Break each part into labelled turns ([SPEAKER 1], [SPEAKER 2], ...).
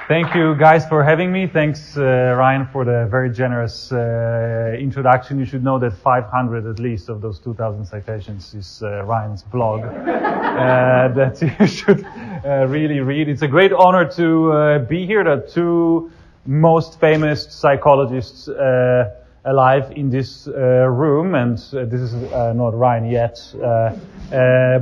[SPEAKER 1] Thank you guys for having me. Thanks Ryan for the very generous introduction. You should know that 500 at least of those 2,000 citations is Ryan's blog that you should really read. It's a great honor to be here. The two most famous psychologists alive in this room, and this is not Ryan yet,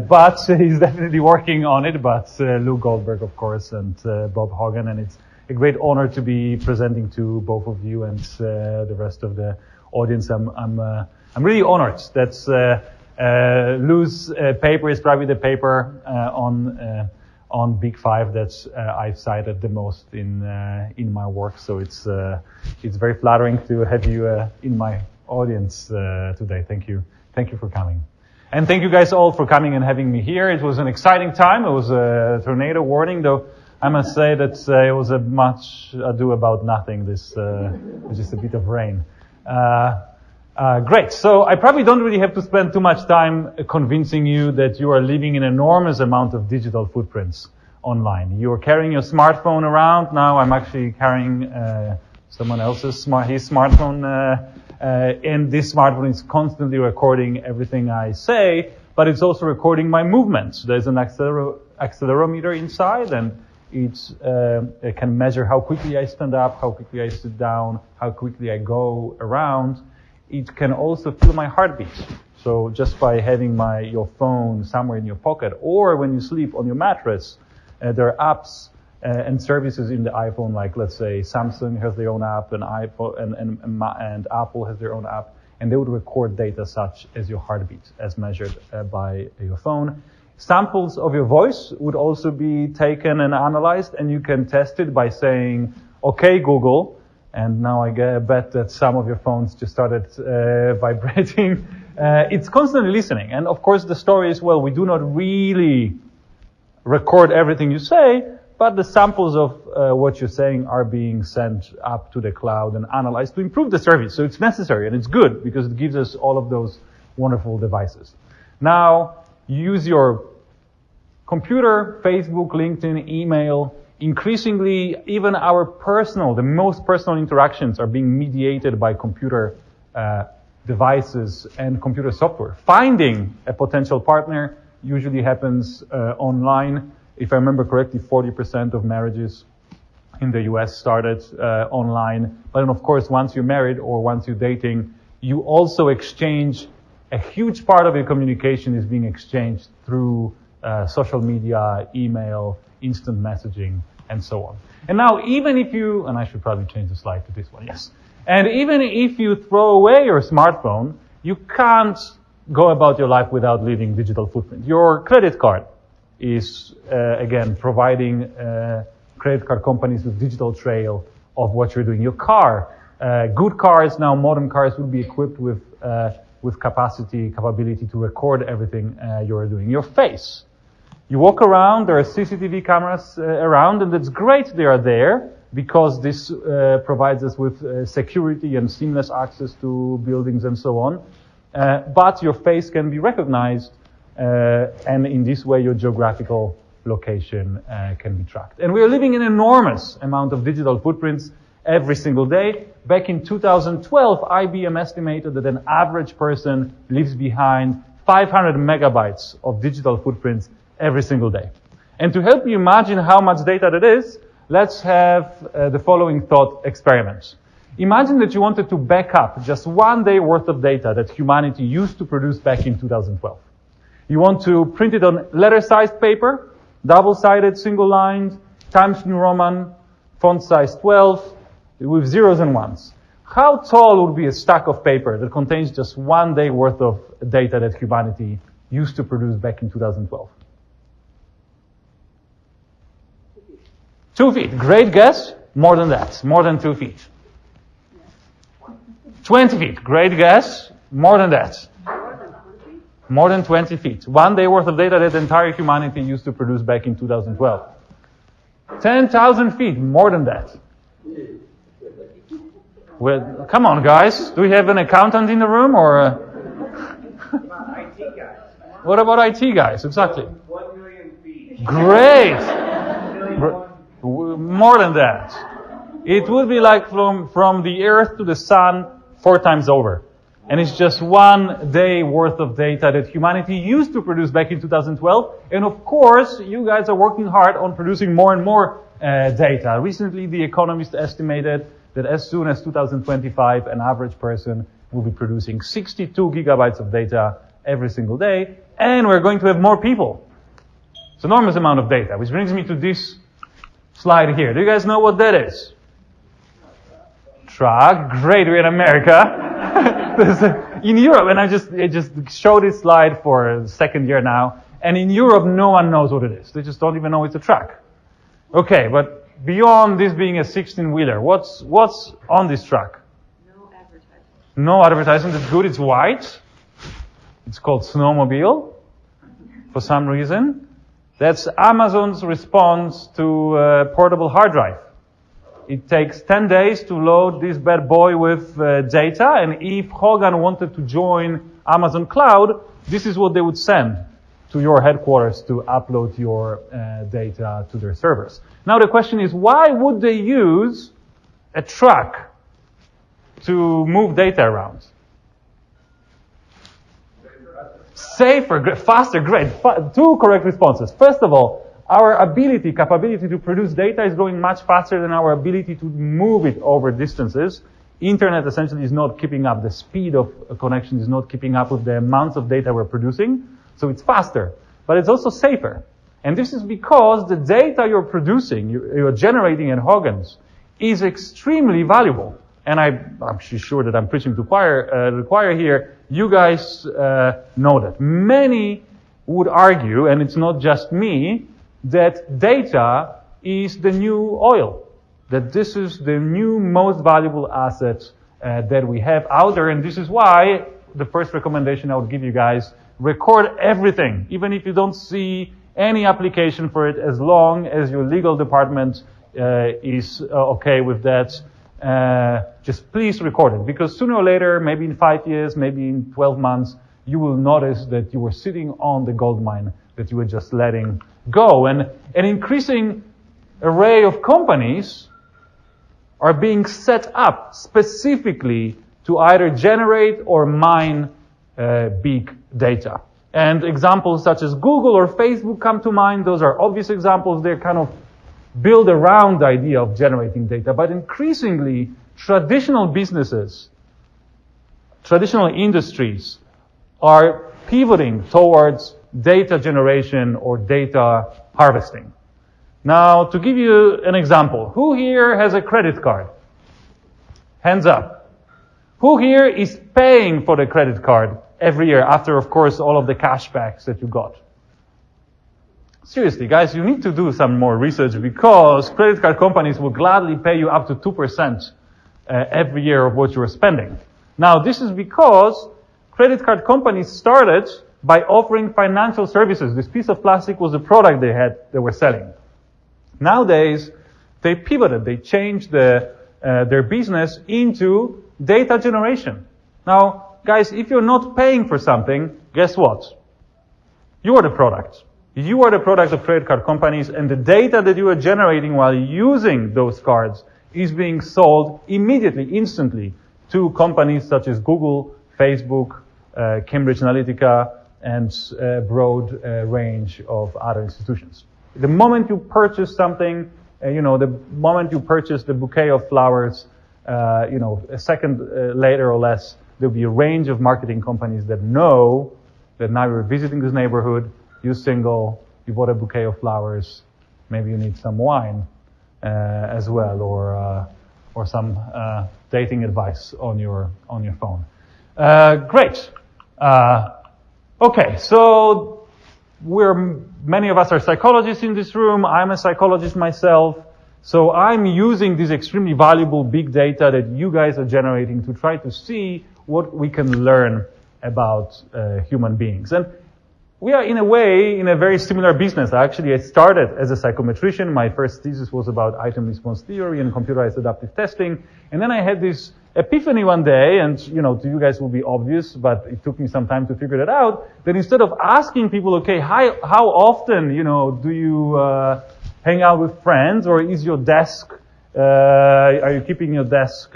[SPEAKER 1] but he's definitely working on it. But Lou Goldberg, of course, and Bob Hogan, and it's a great honor to be presenting to both of you and the rest of the audience. I'm really honored. That's Lou's paper is probably the paper on Big Five that I've cited the most in my work. So it's very flattering to have you in my audience today. Thank you for coming, and thank you guys all for coming and having me here. It was an exciting time. It was a tornado warning, though. I must say that it was a much ado about nothing. This just a bit of rain. Great. So I probably don't really have to spend too much time convincing you that you are leaving an enormous amount of digital footprints online. You're carrying your smartphone around. Now I'm actually carrying someone else's smartphone, and this smartphone is constantly recording everything I say, but it's also recording my movements. There's an accelerometer inside, and it can measure how quickly I stand up, how quickly I sit down, how quickly I go around. It can also feel my heartbeat. So just by having your phone somewhere in your pocket, or when you sleep on your mattress, there are apps and services in the iPhone, like let's say Samsung has their own app, and and Apple has their own app, and they would record data such as your heartbeat as measured by your phone. Samples of your voice would also be taken and analyzed, and you can test it by saying, "Okay, Google." And now I bet that some of your phones just started vibrating. It's constantly listening. And of course the story is, well, we do not really record everything you say, but the samples of what you're saying are being sent up to the cloud and analyzed to improve the service. So it's necessary, and it's good because it gives us all of those wonderful devices. Now, use your computer, Facebook, LinkedIn, email. Increasingly, even the most personal interactions are being mediated by computer devices and computer software. Finding a potential partner usually happens online. If I remember correctly, 40% of marriages in the US started online. But then, of course, once you're married or once you're dating, you also exchange. A huge part of your communication is being exchanged through social media, email, instant messaging, and so on. And now, even if and I should probably change the slide to this one, yes. And even if you throw away your smartphone, you can't go about your life without leaving digital footprint. Your credit card is, again, providing credit card companies with digital trail of what you're doing. Your car, good cars, now modern cars will be equipped with capability to record everything you're doing. Your face. You walk around, there are CCTV cameras around, and it's great they are there because this provides us with security and seamless access to buildings and so on. But your face can be recognized, and in this way your geographical location can be tracked. And we are living in an enormous amount of digital footprints every single day. Back in 2012, IBM estimated that an average person leaves behind 500 megabytes of digital footprints every single day. And to help you imagine how much data that is, let's have the following thought experiment. Imagine that you wanted to back up just 1 day worth of data that humanity used to produce back in 2012. You want to print it on letter-sized paper, double-sided, single-lined, Times New Roman, font size 12, with zeros and ones. How tall would be a stack of paper that contains just 1 day worth of data that humanity used to produce back in 2012? 2 feet. Great guess. More than that. More than 2 feet. 20 feet. Great guess. More than that. More than 20 feet. 1 day worth of data that entire humanity used to produce back in 2012. 10,000 feet. More than that. Well, come on, guys. Do we have an accountant in the room, or? What about IT guys? Exactly.
[SPEAKER 2] 1 million feet.
[SPEAKER 1] Great. More than that. It would be like from the Earth to the Sun 4 times over. And it's just 1 day worth of data that humanity used to produce back in 2012. And of course, you guys are working hard on producing more and more data. Recently, The Economist estimated that as soon as 2025, an average person will be producing 62 gigabytes of data every single day. And we're going to have more people. It's an enormous amount of data, which brings me to this slide here. Do you guys know what that is? Truck. Great, we're in America. In Europe, and I just showed this slide for the second year now, and in Europe, no one knows what it is. They just don't even know it's a truck. Okay, but beyond this being a 16-wheeler, what's on this truck?
[SPEAKER 2] No advertising.
[SPEAKER 1] No advertising. That's good. It's white. It's called Snowmobile for some reason. That's Amazon's response to a portable hard drive. It takes 10 days to load this bad boy with data, and if Hogan wanted to join Amazon Cloud, this is what they would send to your headquarters to upload your data to their servers. Now the question is, why would they use a truck to move data around? Safer, faster, great. 2 correct responses. First of all, our capability to produce data is growing much faster than our ability to move it over distances. Internet essentially is not keeping up. The speed of a connection is not keeping up with the amounts of data we're producing. So it's faster, but it's also safer. And this is because the data you're producing, you're generating at Hogan's, is extremely valuable. And I'm sure that I'm preaching to the choir here. You guys know that. Many would argue, and it's not just me, that data is the new oil. That this is the new most valuable asset that we have out there. And this is why the first recommendation I would give you guys, record everything. Even if you don't see any application for it, as long as your legal department is okay with that. Just please record it. Because sooner or later, maybe in 5 years, maybe in 12 months, you will notice that you were sitting on the gold mine that you were just letting go. And an increasing array of companies are being set up specifically to either generate or mine big data. And examples such as Google or Facebook come to mind. Those are obvious examples. They're kind of built around the idea of generating data. But increasingly, traditional businesses, traditional industries are pivoting towards data generation or data harvesting. Now, to give you an example, who here has a credit card? Hands up. Who here is paying for the credit card every year after, of course, all of the cashbacks that you got? Seriously, guys, you need to do some more research because credit card companies will gladly pay you up to 2% every year of what you're spending. Now, this is because credit card companies started by offering financial services. This piece of plastic was a product they were selling. Nowadays, they pivoted. They changed their business into data generation. Now, guys, if you're not paying for something, guess what? You are the product. You are the product of credit card companies, and the data that you are generating while using those cards is being sold immediately, instantly, to companies such as Google, Facebook, Cambridge Analytica, and a broad range of other institutions. The moment you purchase something, the moment you purchase the bouquet of flowers, a second later or less, there'll be a range of marketing companies that know that now you're visiting this neighborhood, you're single, you bought a bouquet of flowers, maybe you need some wine as well, or some dating advice on your phone. Great. Okay, so many of us are psychologists in this room. I'm a psychologist myself. So I'm using this extremely valuable big data that you guys are generating to try to see what we can learn about human beings. And we are, in a way, in a very similar business. Actually, I started as a psychometrician. My first thesis was about item response theory and computerized adaptive testing. And then I had this epiphany one day, and, to you guys will be obvious, but it took me some time to figure that out, that instead of asking people, okay, how often, do you hang out with friends, or is your desk, are you keeping your desk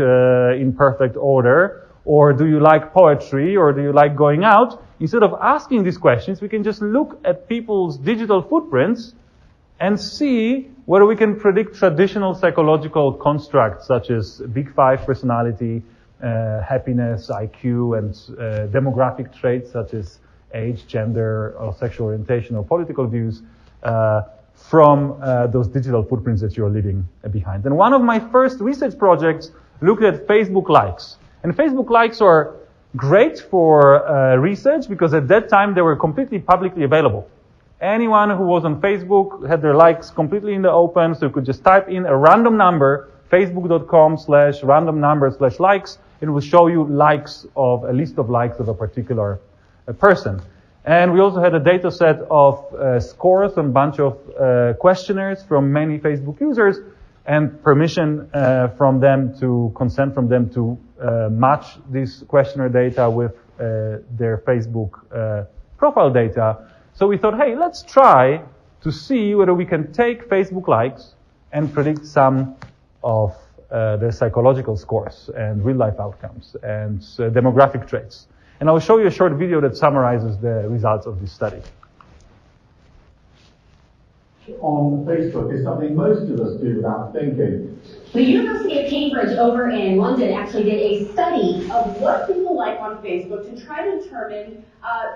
[SPEAKER 1] in perfect order? Or do you like poetry, or do you like going out? Instead of asking these questions, we can just look at people's digital footprints and see whether we can predict traditional psychological constructs such as Big Five personality, happiness, IQ, and demographic traits such as age, gender, or sexual orientation, or political views from those digital footprints that you're leaving behind. And one of my first research projects looked at Facebook likes. And Facebook likes are great for research because at that time they were completely publicly available. Anyone who was on Facebook had their likes completely in the open, so you could just type in a random number, facebook.com/random number/likes, and it will show you likes of a list of likes of a particular person. And we also had a data set of scores on a bunch of questionnaires from many Facebook users, and permission from them to consent from them to match this questionnaire data with their Facebook profile data. So we thought, hey, let's try to see whether we can take Facebook likes and predict some of their psychological scores and real-life outcomes and demographic traits. And I'll show you a short video that summarizes the results of this study.
[SPEAKER 2] On Facebook is something most of us do without thinking.
[SPEAKER 3] The University of Cambridge over in London actually did a study of what people like on Facebook to try to determine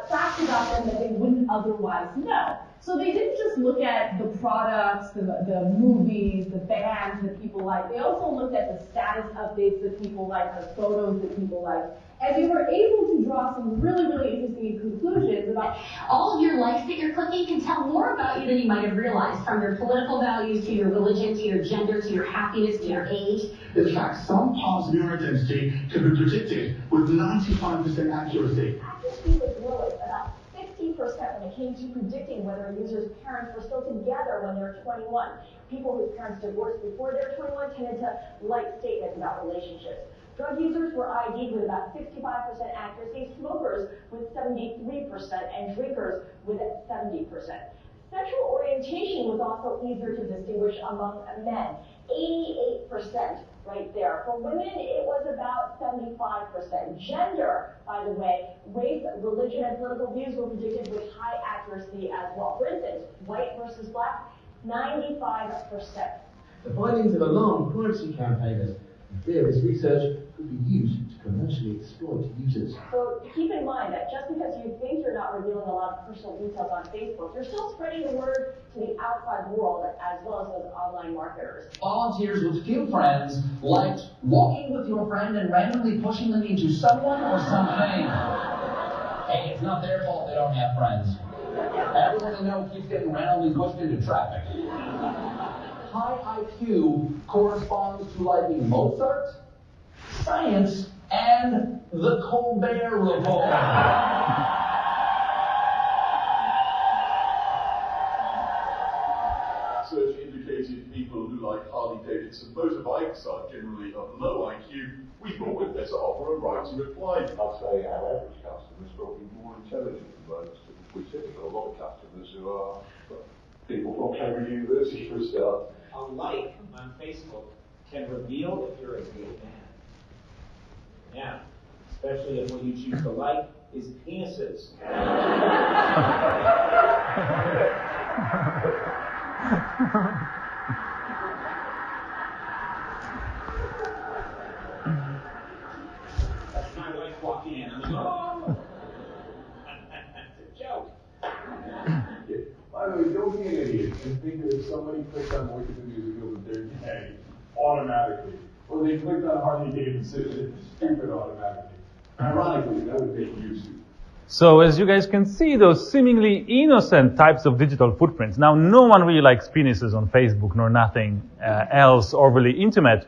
[SPEAKER 3] facts about them that they wouldn't otherwise know. So they didn't just look at the products, the movies, the bands that people like. They also looked at the status updates that people like, the photos that people like. And we were able to draw some really, really interesting conclusions about
[SPEAKER 4] all of your likes that you're clicking can tell more about you than you might have realized, from your political values to your religion to your gender to your happiness to your age.
[SPEAKER 2] In fact, some parts of your identity can be predicted with 95% accuracy.
[SPEAKER 3] Accuracy was low at about 60% when it came to predicting whether a user's parents were still together when they're 21. People whose parents divorced before they're 21 tended to like statements about relationships. Drug users were ID'd with about 65% accuracy, smokers with 73%, and drinkers with 70%. Sexual orientation was also easier to distinguish among men, 88% right there. For women, it was about 75%. Gender, by the way, race, religion, and political views were predicted with high accuracy as well. For instance, white versus black, 95%.
[SPEAKER 5] The findings of alarmed privacy campaigners fear this research could be used to commercially exploit users.
[SPEAKER 3] So keep in mind that just because you think you're not revealing a lot of personal details on Facebook, you're still spreading the word to the outside world as well as those online marketers.
[SPEAKER 6] Volunteers with few friends liked walking with your friend and randomly pushing them into someone or something. Hey, it's not their fault they don't have friends. Everyone they know keeps getting randomly pushed into traffic. High IQ corresponds to liking Mozart, science, and the Colbert Report.
[SPEAKER 7] Research indicated people who like Harley-Davidson motorbikes are generally of low IQ. We thought we'd better offer a right to reply.
[SPEAKER 8] I'd say our average customer is probably more intelligent than most. We typically got a lot of customers who are people from Cambridge University for a start.
[SPEAKER 9] A like on Facebook can reveal if you're a gay man. Yeah, especially if what you choose to like is penises. That's my wife walking in. I'm like, oh! It's a joke.
[SPEAKER 8] By the way, don't be an idiot and think that if somebody clicks on Voice of the Musical that they're gay automatically. Or they clicked on Harley Davidson, it's stupid automatically. Ironically, that would make you stupid.
[SPEAKER 1] So as you guys can see, those seemingly innocent types of digital footprints. Now, no one really likes penises on Facebook, nor nothing else overly intimate.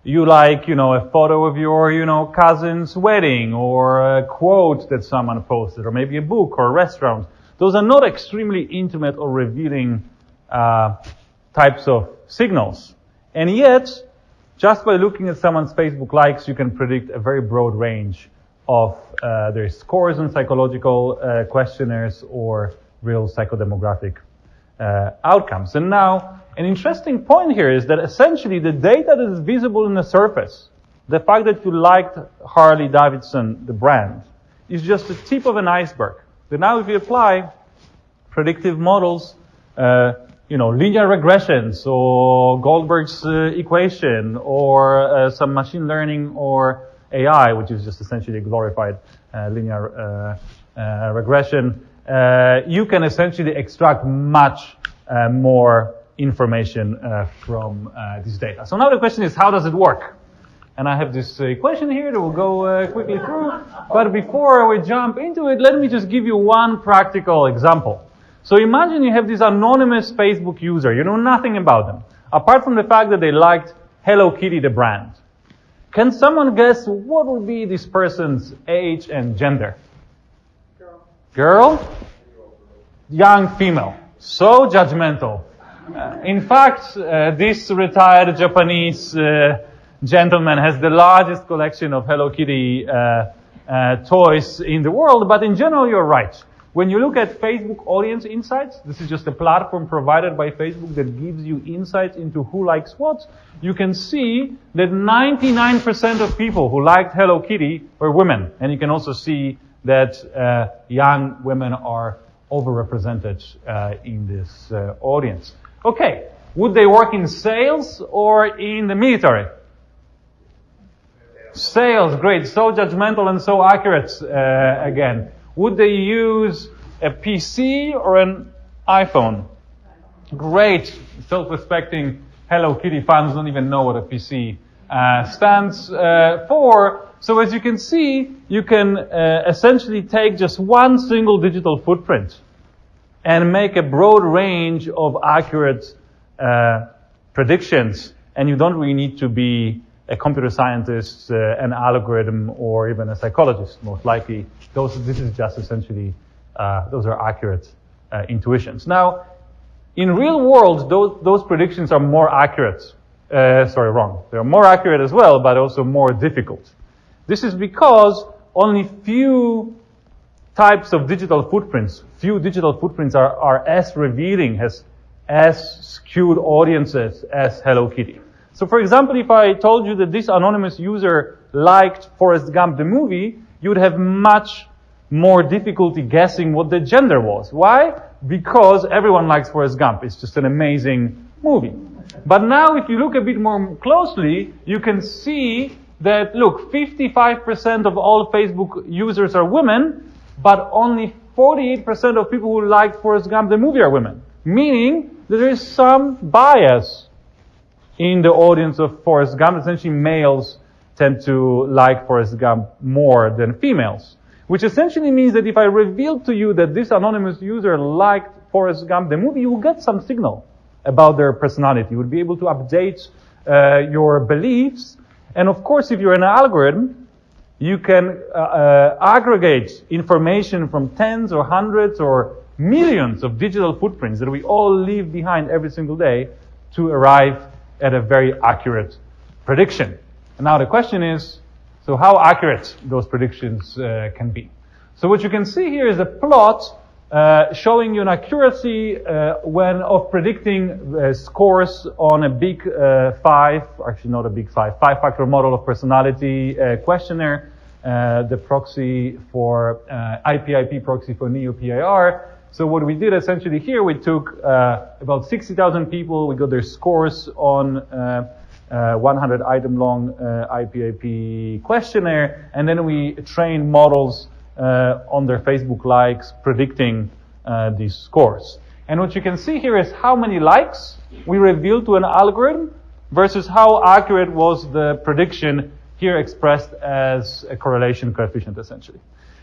[SPEAKER 1] You like, a photo of your, cousin's wedding, or a quote that someone posted, or maybe a book or a restaurant. Those are not extremely intimate or revealing types of signals. And yet, just by looking at someone's Facebook likes, you can predict a very broad range of their scores on psychological questionnaires or real psychodemographic outcomes. And now, An interesting point here is that essentially the data that is visible in the surface, the fact that you liked Harley Davidson, the brand, is just the tip of an iceberg. But now if you apply predictive models, linear regressions or Goldberg's equation or some machine learning or AI, which is just essentially a glorified linear regression, you can essentially extract much more information from this data. So now the question is, how does it work? And I have this equation here that we'll go quickly through. But before we jump into it, let me just give you one practical example. So imagine you have this anonymous Facebook user. You know nothing about them, apart from the fact that they liked Hello Kitty, the brand. Can someone guess what would be this person's age and gender? Girl? Young female. So judgmental. In fact, this retired Japanese gentleman has the largest collection of Hello Kitty toys in the world, but in general, you're right. When you look at Facebook Audience Insights, this is just a platform provided by Facebook that gives you insights into who likes what. You can see that 99% of people who liked Hello Kitty were women. And you can also see that young women are overrepresented in this audience. Okay, would they work in sales or in the military? Sales, great. So judgmental and so accurate again. Would they use a PC or an iPhone? Great. Self-respecting Hello Kitty fans don't even know what a PC stands for. So as you can see, you can essentially take just one single digital footprint and make a broad range of accurate predictions. And you don't really need to be a computer scientist, an algorithm, or even a psychologist, most likely. This is just essentially, those are accurate intuitions. Now, in real world, those predictions are more accurate. Wrong. They're more accurate as well, but also more difficult. This is because only few types of digital footprints, are as revealing, as skewed audiences as Hello Kitty. So for example, if I told you that this anonymous user liked Forrest Gump the movie, you would have much more difficulty guessing what the gender was. Why? Because everyone likes Forrest Gump. It's just an amazing movie. But now if you look a bit more closely, you can see that, look, 55% of all Facebook users are women, but only 48% of people who liked Forrest Gump the movie are women. Meaning that there is some bias in the audience of Forrest Gump. Essentially, males tend to like Forrest Gump more than females. Which essentially means that if I reveal to you that this anonymous user liked Forrest Gump the movie, you will get some signal about their personality. You would be able to update your beliefs. And of course, if you're an algorithm, you can aggregate information from tens or hundreds or millions of digital footprints that we all leave behind every single day to arrive at a very accurate prediction. And now the question is, so how accurate those predictions can be? So what you can see here is a plot showing you an accuracy of predicting scores on a big five-factor model of personality questionnaire, the proxy for IP proxy for NeoPIR. So what we did essentially here, we took about 60,000 people, we got their scores on 100 item long IP questionnaire, and then we trained models on their Facebook likes predicting these scores. And what you can see here is how many likes we revealed to an algorithm versus how accurate was the prediction, here expressed as a correlation coefficient essentially.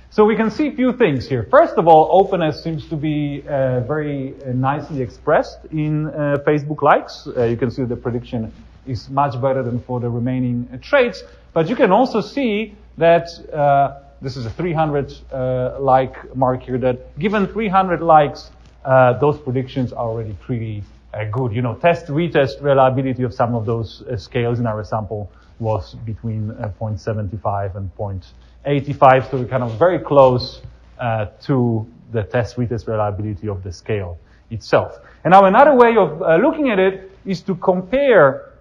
[SPEAKER 1] So we can see a few things here. First of all, openness seems to be very nicely expressed in Facebook likes. You can see the prediction is much better than for the remaining traits. But you can also see that this is a 300 like mark here, that given 300 likes, those predictions are already pretty good. You know, retest reliability of some of those scales in our sample was between 0.75 and 0.85, so we're kind of very close to the retest reliability of the scale itself. And now another way of looking at it is to compare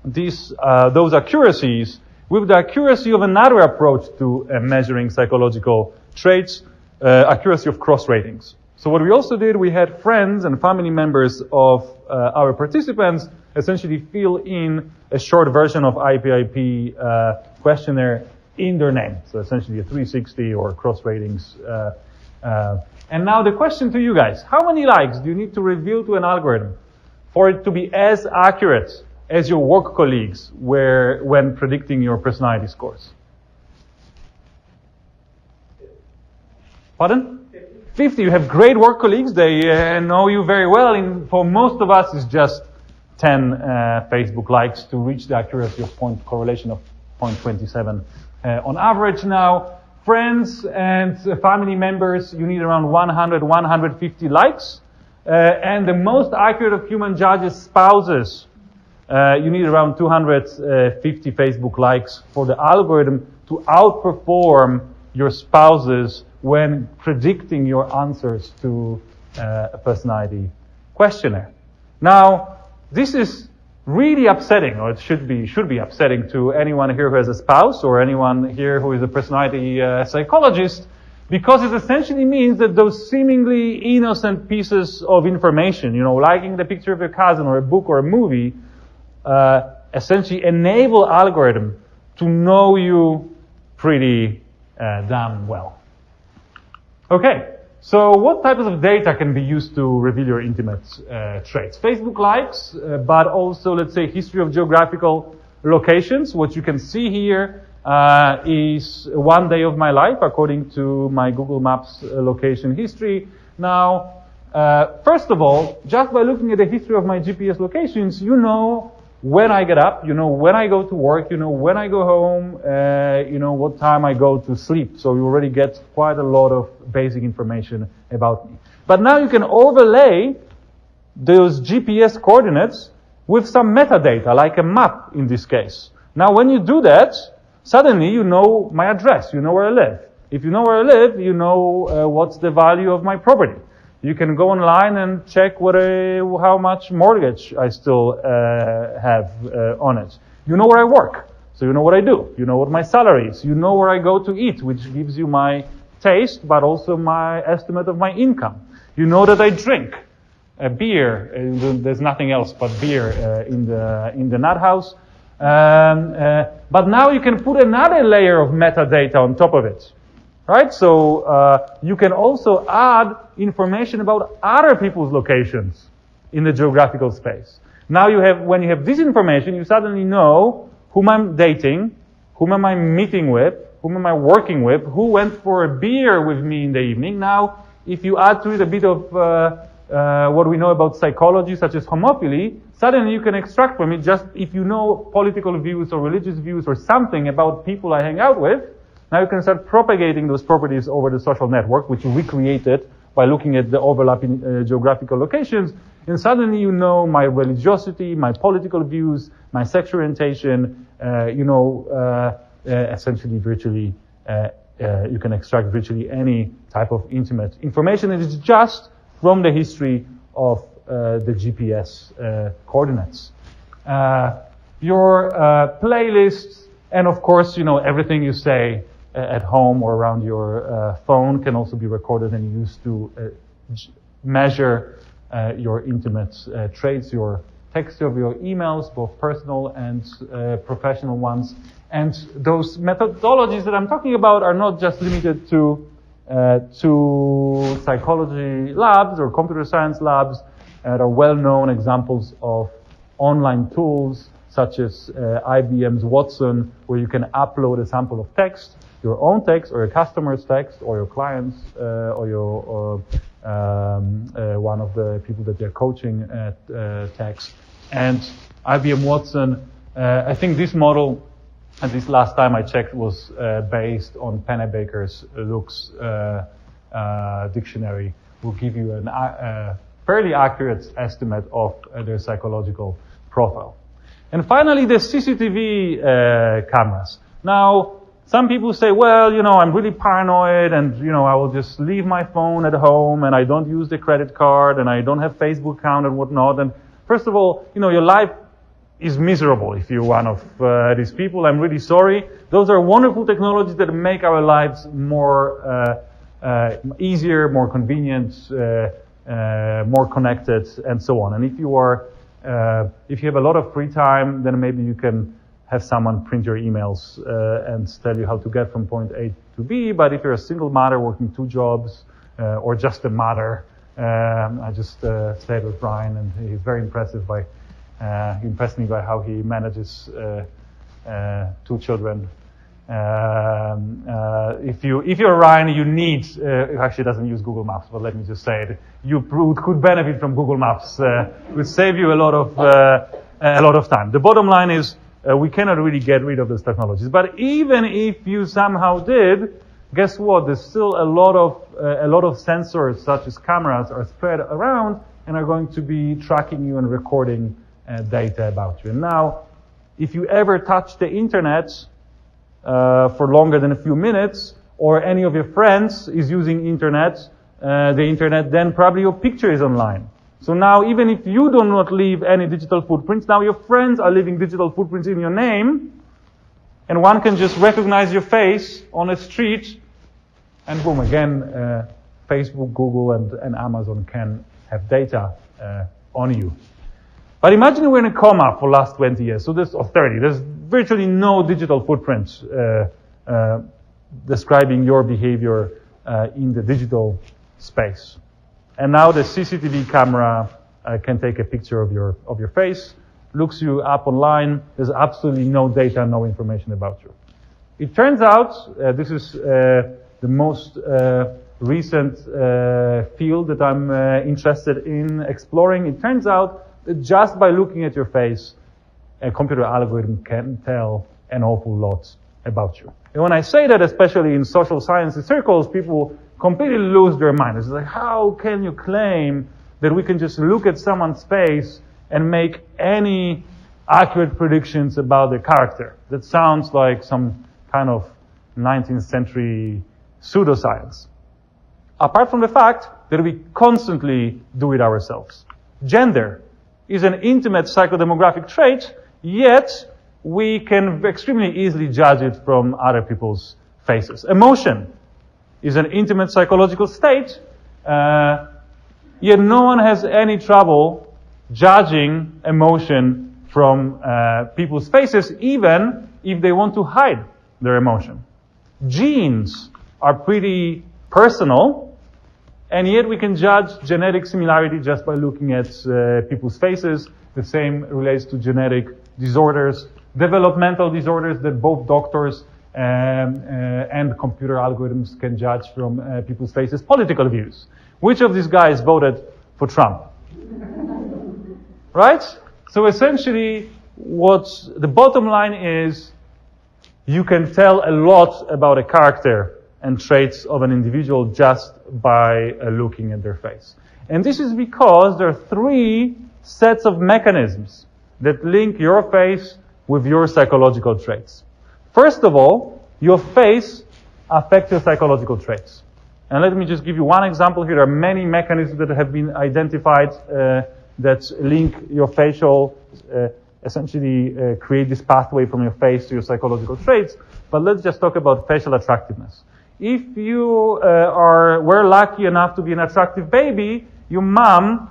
[SPEAKER 1] those accuracies with the accuracy of another approach to measuring psychological traits, accuracy of cross ratings. So what we also did, we had friends and family members of our participants essentially fill in a short version of IPIP questionnaire in their name. So essentially a 360 or cross ratings. And now the question to you guys, how many likes do you need to reveal to an algorithm for it to be as accurate as your work colleagues were when predicting your personality scores? Pardon? 50. You have great work colleagues. They know you very well. And for most of us, it's just 10 Facebook likes to reach the accuracy of correlation of 0.27 on average. Now, friends and family members, you need around 100, 150 likes. And the most accurate of human judges, spouses, you need around 250 Facebook likes for the algorithm to outperform your spouses when predicting your answers to a personality questionnaire. Now, this is really upsetting, or it should be upsetting to anyone here who has a spouse or anyone here who is a personality psychologist, because it essentially means that those seemingly innocent pieces of information, liking the picture of your cousin or a book or a movie, essentially enable algorithm to know you pretty damn well. Okay, so what types of data can be used to reveal your intimate traits? Facebook likes, but also, let's say, history of geographical locations. What you can see here is 1 day of my life according to my Google Maps location history. Now, first of all, just by looking at the history of my GPS locations, you know when I get up, you know when I go to work, you know when I go home, you know what time I go to sleep. So you already get quite a lot of basic information about me. But now you can overlay those GPS coordinates with some metadata, like a map in this case. Now when you do that, suddenly you know my address, you know where I live. If you know where I live, you know what's the value of my property. You can go online and check how much mortgage I still have on it. You know where I work, so you know what I do. You know what my salary is. You know where I go to eat, which gives you my taste, but also my estimate of my income. You know that I drink beer. There's nothing else but beer in the nut house. But now you can put another layer of metadata on top of it. Right? So you can also add information about other people's locations in the geographical space. Now when you have this information, you suddenly know whom I'm dating, whom am I meeting with, whom am I working with, who went for a beer with me in the evening. Now, if you add to it a bit of what we know about psychology, such as homophily, suddenly you can extract from it just if you know political views or religious views or something about people I hang out with. Now you can start propagating those properties over the social network, which we created by looking at the overlapping geographical locations. And suddenly you know my religiosity, my political views, my sexual orientation, essentially virtually, you can extract virtually any type of intimate information. It is just from the history of the GPS coordinates. Your playlists, and of course, everything you say at home or around your phone can also be recorded and used to measure your intimate traits, your text of your emails, both personal and professional ones. And those methodologies that I'm talking about are not just limited to psychology labs or computer science labs. There are well-known examples of online tools such as IBM's Watson, where you can upload a sample of text, your own text or your customer's text or your client's or one of the people that they're coaching at text. And IBM Watson, I think this model, at least last time I checked, was based on Pennebaker's Lux dictionary, will give you a fairly accurate estimate of their psychological profile. And finally, the CCTV cameras. Now, Some people say, well, I'm really paranoid and, I will just leave my phone at home and I don't use the credit card and I don't have Facebook account and whatnot. And first of all, your life is miserable if you're one of these people. I'm really sorry. Those are wonderful technologies that make our lives more easier, more convenient, more connected, and so on. And if you have a lot of free time, then maybe you can have someone print your emails and tell you how to get from point A to B. But if you're a single mother working 2 jobs or just a mother, I just stayed with Brian, and he's very impressive he impressed me by how he manages 2 children. If you're Ryan, you need, actually doesn't use Google Maps, but let me just say it. You could benefit from Google Maps. It would save you a lot of time. The bottom line is, we cannot really get rid of those technologies. But even if you somehow did, guess what? There's still a lot of sensors, such as cameras, are spread around and are going to be tracking you and recording data about you. And now, if you ever touch the internet for longer than a few minutes, or any of your friends is using the internet, then probably your picture is online. So now, even if you do not leave any digital footprints, now your friends are leaving digital footprints in your name, and one can just recognize your face on a street, and boom, again, Facebook, Google, and Amazon can have data on you. But imagine we're in a coma for the last 20 years, or 30. There's virtually no digital footprints describing your behavior in the digital space. And now the CCTV camera can take a picture of your face, looks you up online. There's absolutely no data, no information about you. It turns out, this is the most recent field that I'm interested in exploring. It turns out that just by looking at your face, a computer algorithm can tell an awful lot about you. And when I say that, especially in social sciences circles, people completely lose their mind. It's like, how can you claim that we can just look at someone's face and make any accurate predictions about their character? That sounds like some kind of 19th century pseudoscience. Apart from the fact that we constantly do it ourselves. Gender is an intimate psychodemographic trait, yet we can extremely easily judge it from other people's faces. Emotion is an intimate psychological state, yet no one has any trouble judging emotion from people's faces, even if they want to hide their emotion. Genes are pretty personal, and yet we can judge genetic similarity just by looking at people's faces. The same relates to genetic disorders, developmental disorders that both doctors and computer algorithms can judge from people's faces. Political views. Which of these guys voted for Trump? Right? So essentially, what the bottom line is, you can tell a lot about a character and traits of an individual just by looking at their face. And this is because there are 3 sets of mechanisms that link your face with your psychological traits. First of all, your face affects your psychological traits. And let me just give you one example here. There are many mechanisms that have been identified that link your facial, essentially create this pathway from your face to your psychological traits. But let's just talk about facial attractiveness. If you were lucky enough to be an attractive baby, your mom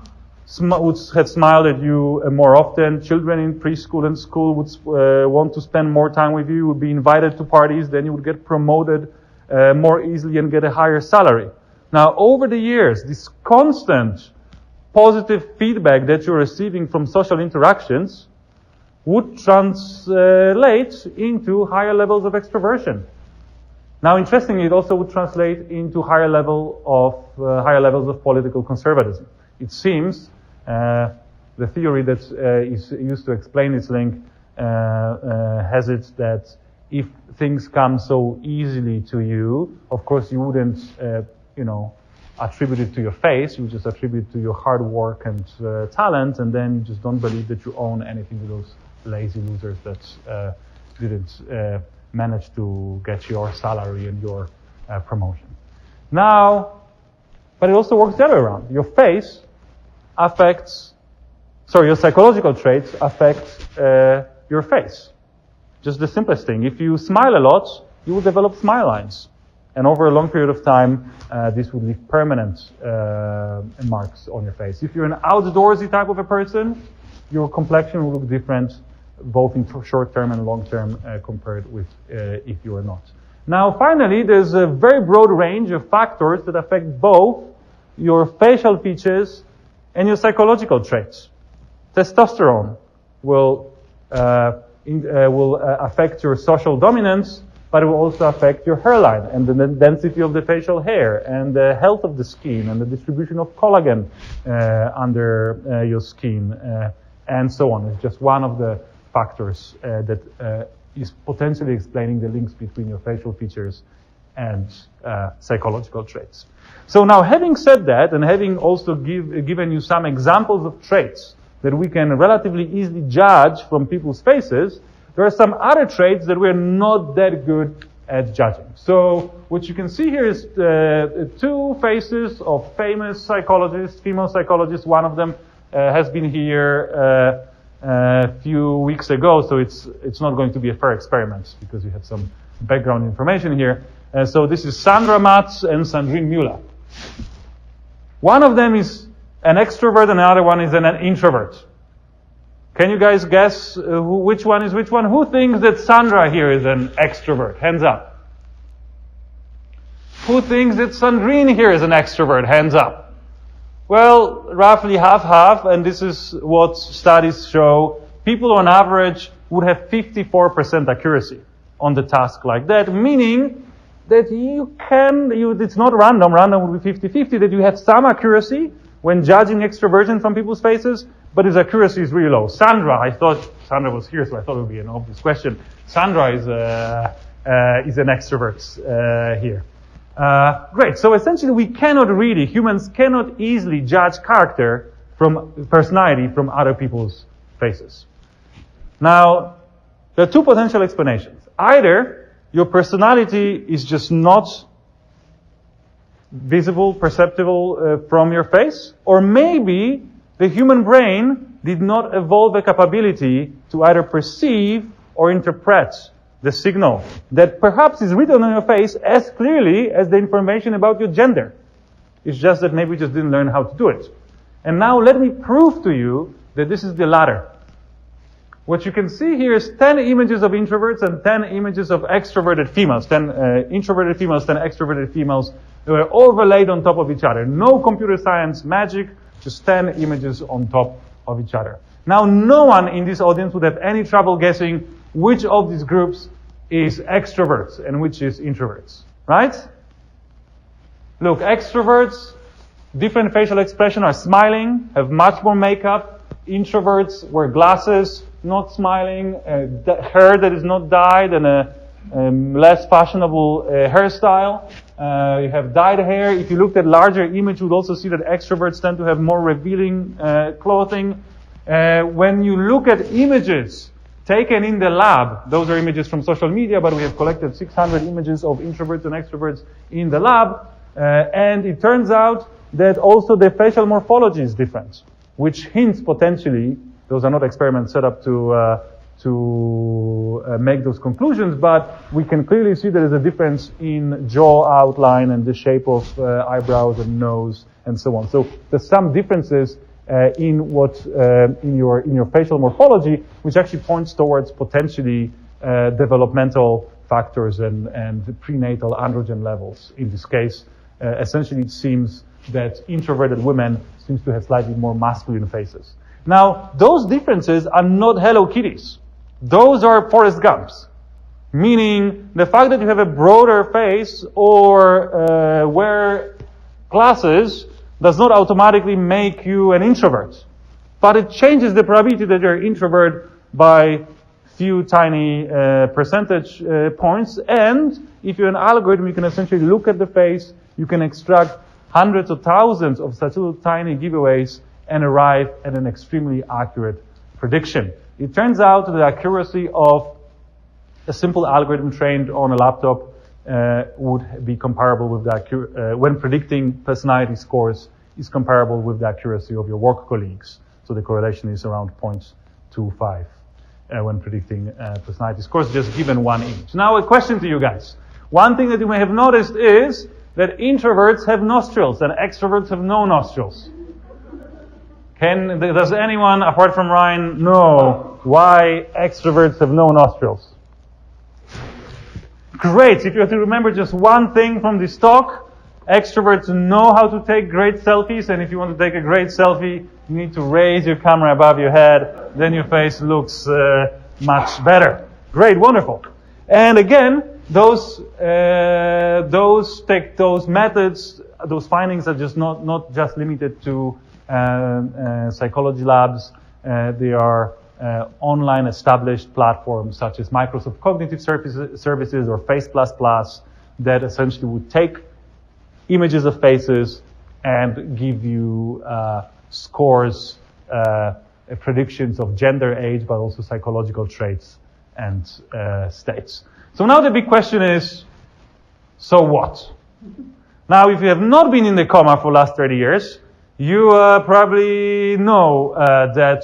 [SPEAKER 1] would have smiled at you more often. Children in preschool and school would want to spend more time with you, would be invited to parties, then you would get promoted more easily and get a higher salary. Now, over the years, this constant positive feedback that you're receiving from social interactions would translate into higher levels of extroversion. Now, interestingly, it also would translate into higher levels of political conservatism. It seems the theory that is used to explain this link has it that if things come so easily to you, of course you wouldn't, attribute it to your face. You just attribute it to your hard work and talent, and then you just don't believe that you own anything to those lazy losers that didn't manage to get your salary and your promotion. Now, but it also works the other way around. Your psychological traits affect your face. Just the simplest thing. If you smile a lot, you will develop smile lines. And over a long period of time, this would leave permanent marks on your face. If you're an outdoorsy type of a person, your complexion will look different, both in short-term and long-term, compared with if you are not. Now, finally, there's a very broad range of factors that affect both your facial features and your psychological traits. Testosterone will affect your social dominance, but it will also affect your hairline and the density of the facial hair and the health of the skin and the distribution of collagen under your skin and so on. It's just one of the factors that is potentially explaining the links between your facial features and psychological traits. So now, having said that, and having also given you some examples of traits that we can relatively easily judge from people's faces, there are some other traits that we're not that good at judging. So what you can see here is two faces of famous psychologists, female psychologists. One of them has been here a few weeks ago, so it's not going to be a fair experiment because you have some background information here. So this is Sandra Matz and Sandrine Müller. One of them is an extrovert and the other one is an introvert. Can you guys guess which one is which one? Who thinks that Sandra here is an extrovert? Hands up. Who thinks that Sandrine here is an extrovert? Hands up. Well, roughly half-half, and this is what studies show. People on average would have 54% accuracy on the task like that, meaning that it's not random would be 50-50, that you have some accuracy when judging extroversion from people's faces, but his accuracy is really low. Sandra, I thought Sandra was here, so I thought it would be an obvious question. Sandra is an extrovert here. Great. So essentially, humans cannot easily judge character from personality from other people's faces. Now, there are two potential explanations. Either your personality is just not visible, perceptible from your face, or maybe the human brain did not evolve the capability to either perceive or interpret the signal that perhaps is written on your face as clearly as the information about your gender. It's just that maybe we just didn't learn how to do it. And now let me prove to you that this is the latter. What you can see here is 10 images of introverts and 10 images of extroverted females. 10 introverted females, 10 extroverted females. They were overlaid on top of each other. No computer science magic, just 10 images on top of each other. Now, no one in this audience would have any trouble guessing which of these groups is extroverts and which is introverts. Right? Look, extroverts, different facial expression, are smiling, have much more makeup. Introverts wear glasses, not smiling, hair that is not dyed, and a less fashionable hairstyle. You have dyed hair. If you looked at larger image, you would also see that extroverts tend to have more revealing clothing. When you look at images taken in the lab, those are images from social media, but we have collected 600 images of introverts and extroverts in the lab, and it turns out that also the facial morphology is different, which hints potentially, those are not experiments set up to make those conclusions, but we can clearly see there is a difference in jaw outline and the shape of eyebrows and nose and so on. So there's some differences in your facial morphology, which actually points towards potentially developmental factors and prenatal androgen levels. In this case, essentially it seems that introverted women seems to have slightly more masculine faces. Now, those differences are not Hello Kitties. Those are Forrest Gumps. Meaning, the fact that you have a broader face or wear glasses does not automatically make you an introvert. But it changes the probability that you're an introvert by few tiny percentage points. And if you're an algorithm, you can essentially look at the face, you can extract hundreds of thousands of such little tiny giveaways and arrive at an extremely accurate prediction. It turns out that the accuracy of a simple algorithm trained on a laptop would be comparable with the when predicting personality scores is comparable with the accuracy of your work colleagues. So the correlation is around 0.25 when predicting personality scores, just given one image. Now a question to you guys. One thing that you may have noticed is that introverts have nostrils and extroverts have no nostrils. Does anyone, apart from Ryan, know why extroverts have no nostrils? Great. If you have to remember just one thing from this talk, extroverts know how to take great selfies, and if you want to take a great selfie, you need to raise your camera above your head, then your face looks much better. Great, wonderful. And again, those methods, those findings are just not just limited to psychology labs. They are online established platforms such as Microsoft Cognitive Services or Face++ that essentially would take images of faces and give you scores, predictions of gender, age, but also psychological traits and states. So now the big question is, so what? Now, if you have not been in the coma for the last 30 years, you probably know that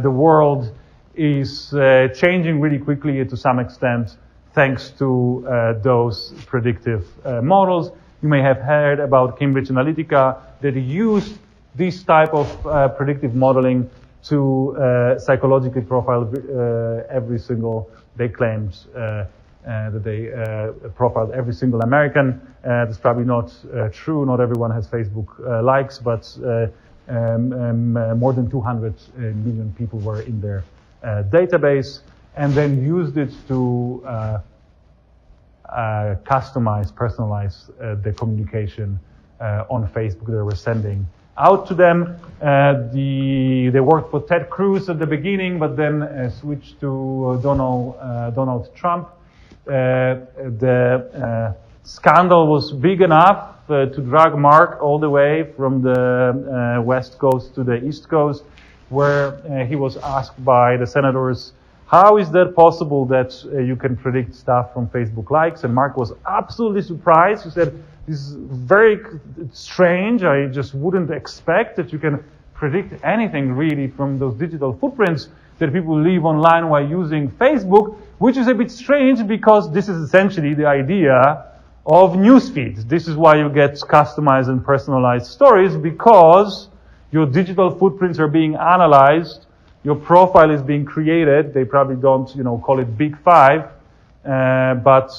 [SPEAKER 1] the world is changing really quickly to some extent thanks to those predictive models. You may have heard about Cambridge Analytica that used this type of predictive modeling to psychologically profile every single, they claimed that they profiled every single American. That's probably not true. Not everyone has Facebook likes, but more than 200 million people were in their database, and then used it to customize, personalize the communication on Facebook they were sending out to them. They worked for Ted Cruz at the beginning, but then switched to Donald Trump. The scandal was big enough to drag Mark all the way from the West Coast to the East Coast, where he was asked by the senators, how is that possible that you can predict stuff from Facebook likes? And Mark was absolutely surprised. He said, this is very strange. I just wouldn't expect that you can predict anything really from those digital footprints that people leave online while using Facebook, which is a bit strange because this is essentially the idea of newsfeeds. This is why you get customized and personalized stories, because your digital footprints are being analyzed, your profile is being created. They probably don't, call it Big Five, but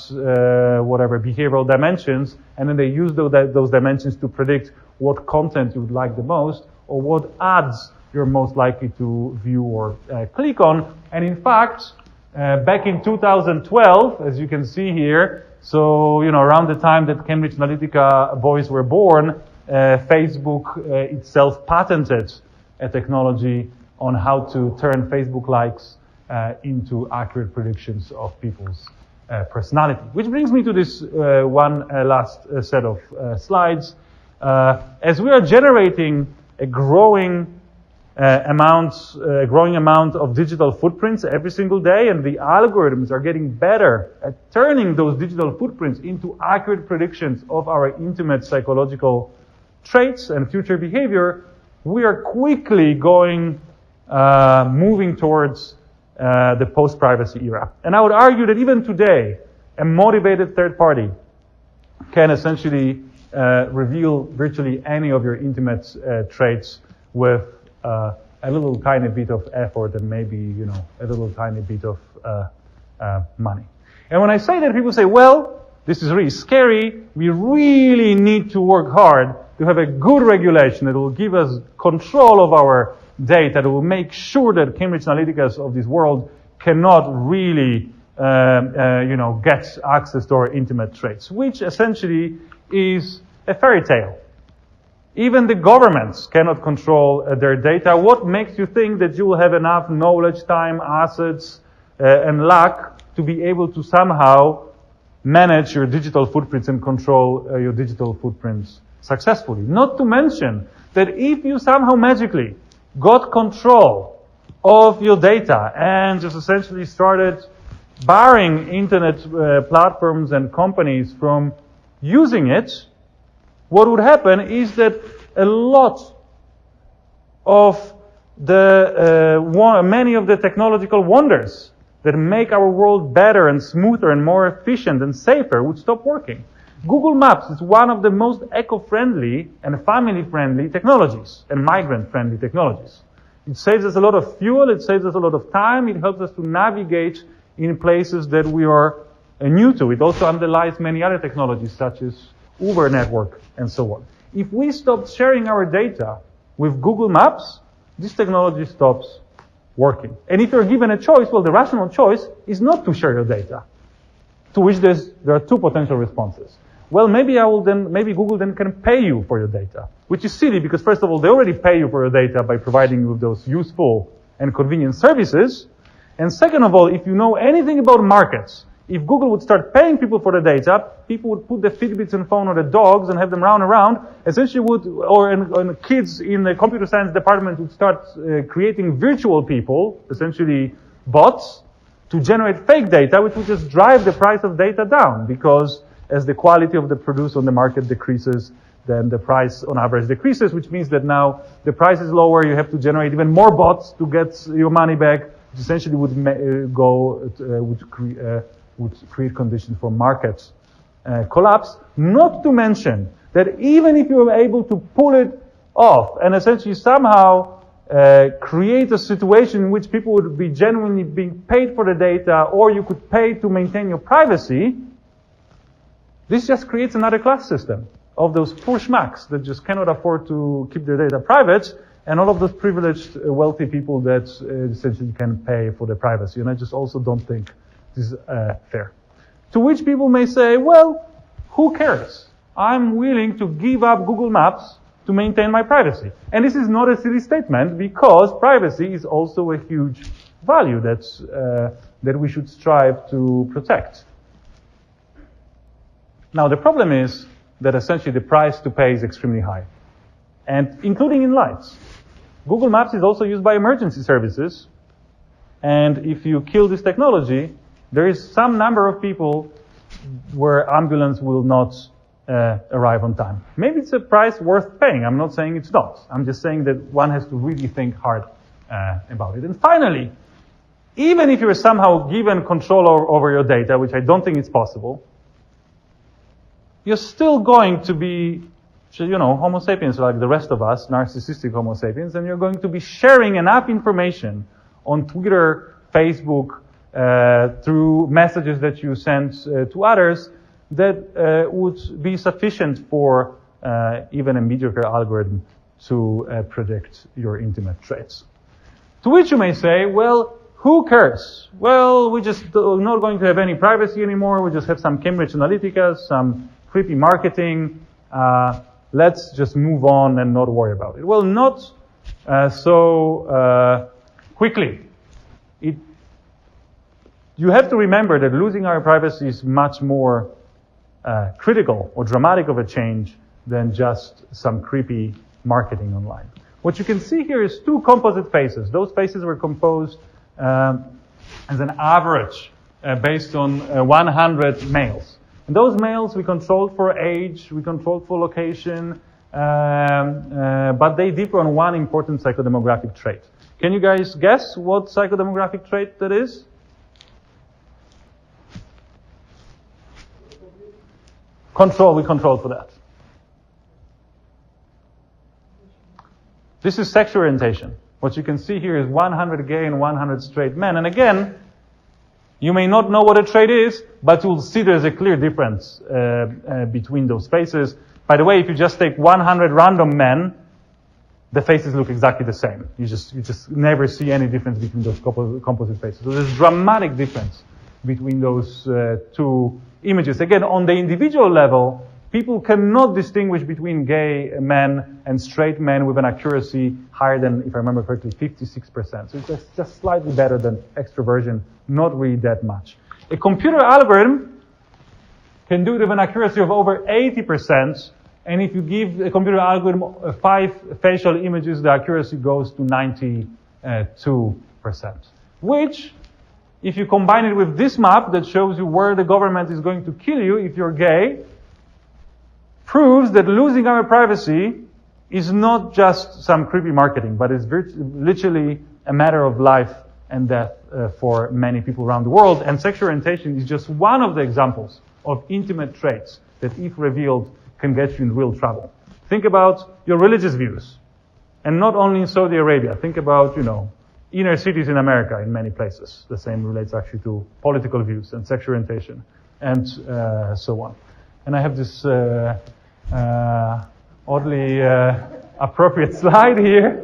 [SPEAKER 1] whatever, behavioral dimensions, and then they use those dimensions to predict what content you would like the most or what ads you're most likely to view or click on. And in fact, back in 2012, as you can see here, so, around the time that Cambridge Analytica boys were born, Facebook itself patented a technology on how to turn Facebook likes into accurate predictions of people's personality. Which brings me to this one last set of slides. As we are generating a growing amount of digital footprints every single day, and the algorithms are getting better at turning those digital footprints into accurate predictions of our intimate psychological traits and future behavior, we are quickly moving towards the post-privacy era. And I would argue that even today, a motivated third party can essentially reveal virtually any of your intimate traits with a little tiny bit of effort and maybe, a little tiny bit of money. And when I say that, people say, well, this is really scary. We really need to work hard to have a good regulation that will give us control of our data, that will make sure that Cambridge Analyticas of this world cannot really, get access to our intimate traits, which essentially is a fairy tale. Even the governments cannot control their data. What makes you think that you will have enough knowledge, time, assets, and luck to be able to somehow manage your digital footprints and control your digital footprints successfully? Not to mention that if you somehow magically got control of your data and just essentially started barring internet platforms and companies from using it, what would happen is that a lot of many of the technological wonders that make our world better and smoother and more efficient and safer would stop working. Google Maps is one of the most eco-friendly and family-friendly technologies and migrant-friendly technologies. It saves us a lot of fuel, it saves us a lot of time, it helps us to navigate in places that we are new to. It also underlies many other technologies such as Uber network and so on. If we stop sharing our data with Google Maps, this technology stops working. And if you're given a choice, well, the rational choice is not to share your data. To which there are two potential responses. Well, maybe Google then can pay you for your data, which is silly because first of all, they already pay you for your data by providing you with those useful and convenient services. And second of all, if you know anything about markets, if Google would start paying people for the data, people would put the Fitbits and phone on the dogs and have them run around, essentially and kids in the computer science department would start creating virtual people, essentially bots, to generate fake data, which would just drive the price of data down, because as the quality of the produce on the market decreases, then the price on average decreases, which means that now the price is lower, you have to generate even more bots to get your money back, which essentially would create conditions for market collapse. Not to mention that even if you were able to pull it off and essentially somehow create a situation in which people would be genuinely being paid for the data, or you could pay to maintain your privacy, this just creates another class system of those poor schmucks that just cannot afford to keep their data private, and all of those privileged, wealthy people that essentially can pay for their privacy. And I just also don't think this is fair. To which people may say, well, who cares? I'm willing to give up Google Maps to maintain my privacy. And this is not a silly statement, because privacy is also a huge value that we should strive to protect. Now, the problem is that essentially the price to pay is extremely high, and including in lights. Google Maps is also used by emergency services, and if you kill this technology, there is some number of people where ambulance will not arrive on time. Maybe it's a price worth paying. I'm not saying it's not. I'm just saying that one has to really think hard about it. And finally, even if you're somehow given control over your data, which I don't think is possible, you're still going to be, Homo sapiens like the rest of us, narcissistic Homo sapiens, and you're going to be sharing enough information on Twitter, Facebook, through messages that you send to others that would be sufficient for even a mediocre algorithm to predict your intimate traits. To which you may say, well, who cares? Well, we're just not going to have any privacy anymore. We just have some Cambridge Analytica, some creepy marketing. Let's just move on and not worry about it. Well, not so quickly. You have to remember that losing our privacy is much more critical or dramatic of a change than just some creepy marketing online. What you can see here is two composite faces. Those faces were composed as an average based on 100 males. And those males we controlled for age, we controlled for location, but they differ on one important psychodemographic trait. Can you guys guess what psychodemographic trait that is? We controlled for that. This is sexual orientation. What you can see here is 100 gay and 100 straight men. And again, you may not know what a trait is, but you'll see there's a clear difference between those faces. By the way, if you just take 100 random men, the faces look exactly the same. You just never see any difference between those composite faces. So there's a dramatic difference between those two images. Again, on the individual level, people cannot distinguish between gay men and straight men with an accuracy higher than, if I remember correctly, 56%. So it's just slightly better than extroversion, not really that much. A computer algorithm can do it with an accuracy of over 80%, and if you give a computer algorithm 5 facial images, the accuracy goes to 92%, which if you combine it with this map that shows you where the government is going to kill you if you're gay, proves that losing our privacy is not just some creepy marketing, but it's literally a matter of life and death for many people around the world. And sexual orientation is just one of the examples of intimate traits that, if revealed, can get you in real trouble. Think about your religious views. And not only in Saudi Arabia. Think about, inner cities in America in many places. The same relates actually to political views and sexual orientation and so on. And I have this oddly appropriate slide here.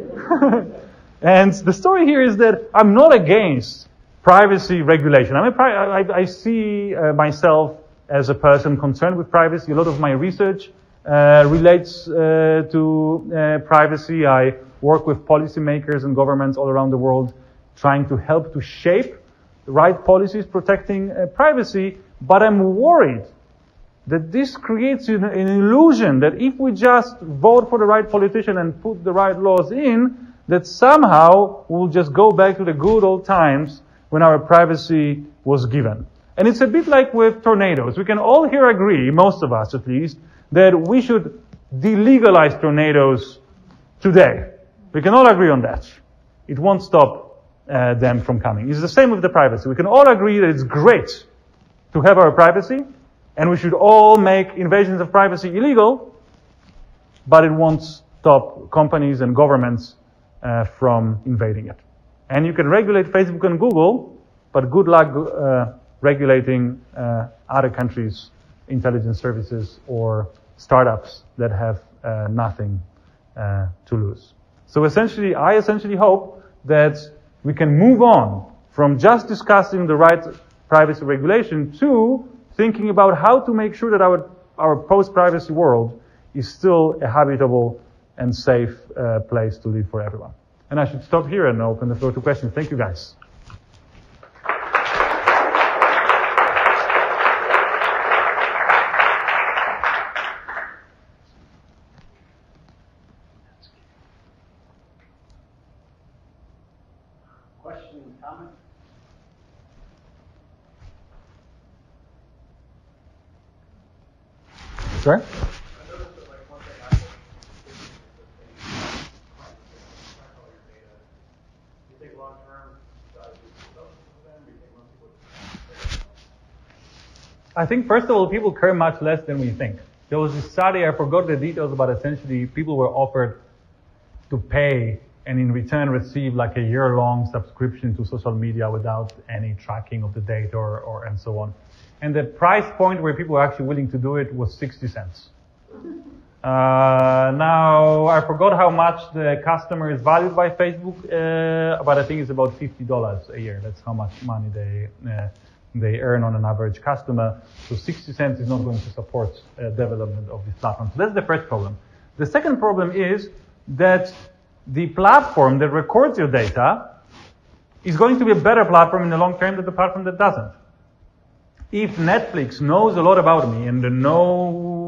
[SPEAKER 1] And the story here is that I'm not against privacy regulation. I see myself as a person concerned with privacy. A lot of my research relates to privacy. I work with policymakers and governments all around the world trying to help to shape the right policies protecting privacy. But I'm worried that this creates an illusion that if we just vote for the right politician and put the right laws in, that somehow we'll just go back to the good old times when our privacy was given. And it's a bit like with tornadoes. We can all here agree, most of us at least, that we should delegalize tornadoes today. We can all agree on that. It won't stop them from coming. It's the same with the privacy. We can all agree that it's great to have our privacy, and we should all make invasions of privacy illegal, but it won't stop companies and governments from invading it. And you can regulate Facebook and Google, but good luck regulating other countries' intelligence services or startups that have nothing to lose. So I essentially hope that we can move on from just discussing the right privacy regulation to thinking about how to make sure that our post-privacy world is still a habitable and safe place to live for everyone. And I should stop here and open the floor to questions. Thank you, guys.
[SPEAKER 9] Question, comment?
[SPEAKER 1] Sorry? I think, first of all, people care much less than we think. There was this study, I forgot the details, but essentially people were offered to pay and in return receive like a year-long subscription to social media without any tracking of the data or and so on. And the price point where people were actually willing to do it was 60 cents. Now, I forgot how much the customer is valued by Facebook, but I think it's about $50 a year. That's how much money they earn on an average customer. So 60 cents is not going to support development of this platform. So that's the first problem. The second problem is that the platform that records your data is going to be a better platform in the long term than the platform that doesn't. If Netflix knows a lot about me and they know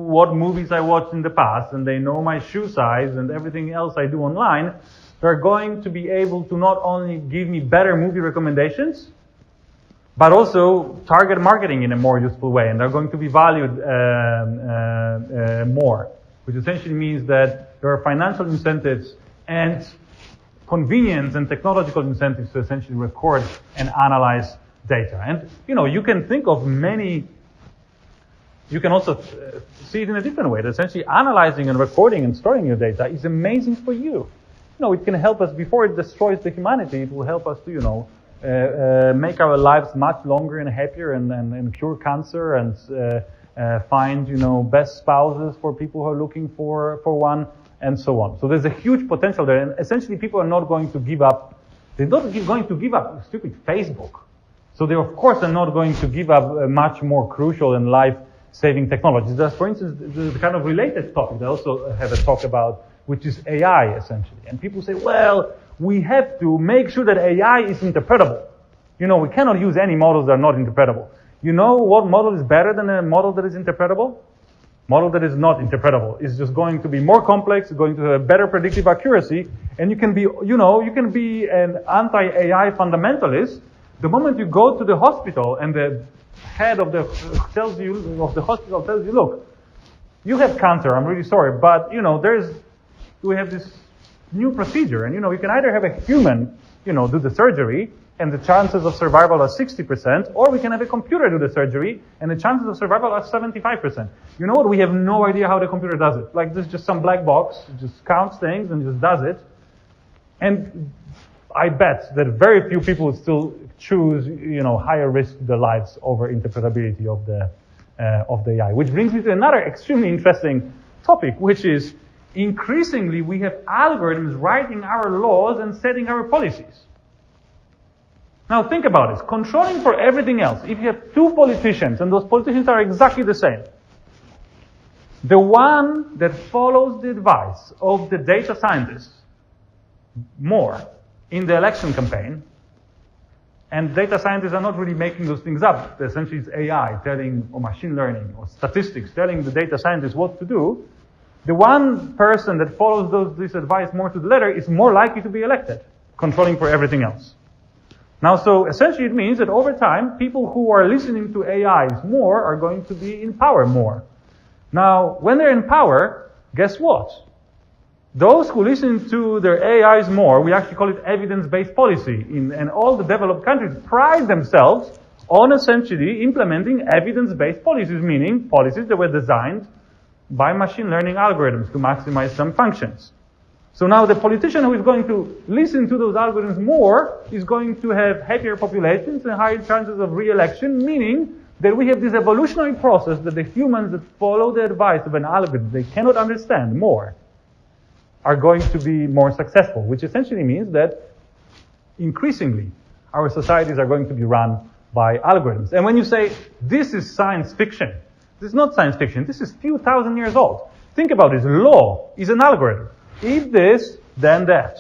[SPEAKER 1] what movies I watched in the past and they know my shoe size and everything else I do online, they're going to be able to not only give me better movie recommendations, but also target marketing in a more useful way, and they're going to be valued more, which essentially means that there are financial incentives and convenience and technological incentives to essentially record and analyze data. And, you can think of you can also see it in a different way, that essentially analyzing and recording and storing your data is amazing for you. It can help us, before it destroys the humanity, it will help us to, make our lives much longer and happier and cure cancer and find, best spouses for people who are looking for one and so on. So there's a huge potential there, and essentially people are not going to give up. They're not going to give up stupid Facebook. So they, of course, are not going to give up much more crucial and life-saving technologies. There's, for instance, the kind of related topic they also have a talk about, which is AI, essentially. And people say, well, we have to make sure that AI is interpretable. We cannot use any models that are not interpretable. You know what model is better than a model that is interpretable? Model that is not interpretable is just going to be more complex, going to have a better predictive accuracy, and you can be an anti-AI fundamentalist, the moment you go to the hospital and the head of the hospital tells you, look, you have cancer, I'm really sorry, but, we have this new procedure, and, you can either have a human, do the surgery, and the chances of survival are 60%, or we can have a computer do the surgery, and the chances of survival are 75%. You know what? We have no idea how the computer does it. Like, there's just some black box, it just counts things and just does it. And I bet that very few people would still choose, higher risk their lives over interpretability of the AI. Which brings me to another extremely interesting topic, which is increasingly we have algorithms writing our laws and setting our policies. Now think about this. Controlling for everything else. If you have two politicians, and those politicians are exactly the same, the one that follows the advice of the data scientists more in the election campaign, and data scientists are not really making those things up. Essentially it's AI or machine learning, or statistics telling the data scientists what to do. The one person that follows this advice more to the letter is more likely to be elected, controlling for everything else. Now, so essentially it means that over time, people who are listening to AIs more are going to be in power more. Now, when they're in power, guess what? Those who listen to their AIs more, we actually call it evidence-based policy. And all the developed countries pride themselves on essentially implementing evidence-based policies, meaning policies that were designed by machine learning algorithms to maximize some functions. So now the politician who is going to listen to those algorithms more is going to have happier populations and higher chances of re-election, meaning that we have this evolutionary process that the humans that follow the advice of an algorithm they cannot understand more are going to be more successful, which essentially means that increasingly our societies are going to be run by algorithms. And when you say, this is science fiction, this is not science fiction, this is few thousand years old. Think about this, law is an algorithm. If this, then that.